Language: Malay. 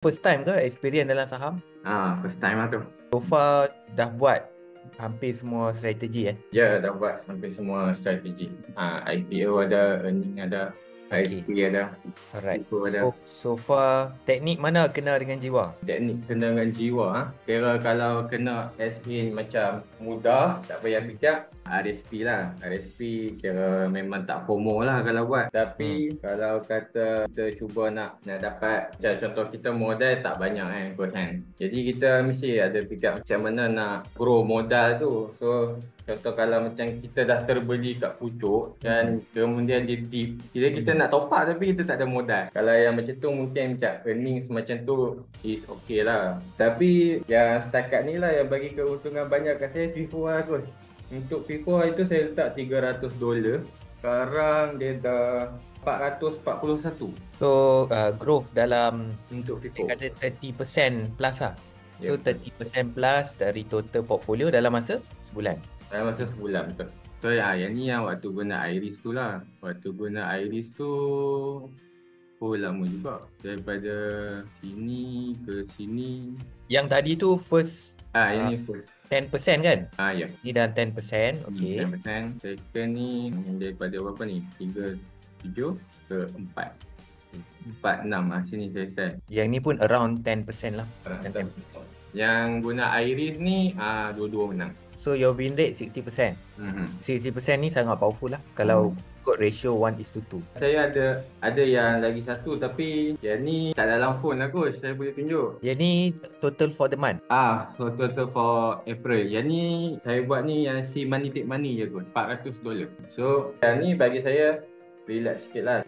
First time ke experience dalam saham? First time lah tu. So far dah buat hampir semua strategi Ya, dah buat sampai semua strategi. IPO ada, earning ada, Okay. ISP ada, Alright. FIFO ada. So far teknik mana kena dengan jiwa? Teknik kena dengan jiwa. Kira kalau kena as in macam mudah, tak payah fikir, RSP lah. RSP kira memang tak FOMO lah kalau buat. Tapi kalau kata kita cuba nak dapat, macam contoh kita modal tak banyak kan. Jadi kita mesti ada fikir macam mana nak grow modal tu. So contoh kalau macam kita dah terbeli kat pucuk kan, kemudian dia dip, kita nak top up tapi kita tak ada modal. Kalau yang macam tu mungkin macam earnings macam tu is okay lah. Tapi yang setakat ni lah yang bagi keuntungan banyak kat saya FIFO lah kot. Untuk FIFO itu saya letak $300. Sekarang dia dah 441 So growth dalam untuk FIFO. kata 30% plus lah. So Ya. 30% plus dari total portfolio dalam masa sebulan. Dalam masa sebulan betul. So yang ni yang waktu guna Iris tu lah. Waktu guna Iris tu lama juga. Daripada sini ke sini. Yang tadi tu first Yang ni first. 10% kan? Ya. Ni dah 10%, okay. 10%. Second ni daripada berapa ni? 37 ke 4. 46 sini saya set. Yang ni pun around 10% lah. Yang guna Iris ni dua-dua menang. So your win rate 60%. 60% ni sangat powerful lah kalau ikut ratio 1:2. Saya ada yang lagi satu tapi yang ni tak dalam phone lah coach. Saya boleh tunjuk. Yang ni total for the month. So total for April. Yang ni saya buat ni yang si money take money je coach. $400. So yang ni bagi saya relax sikit lah.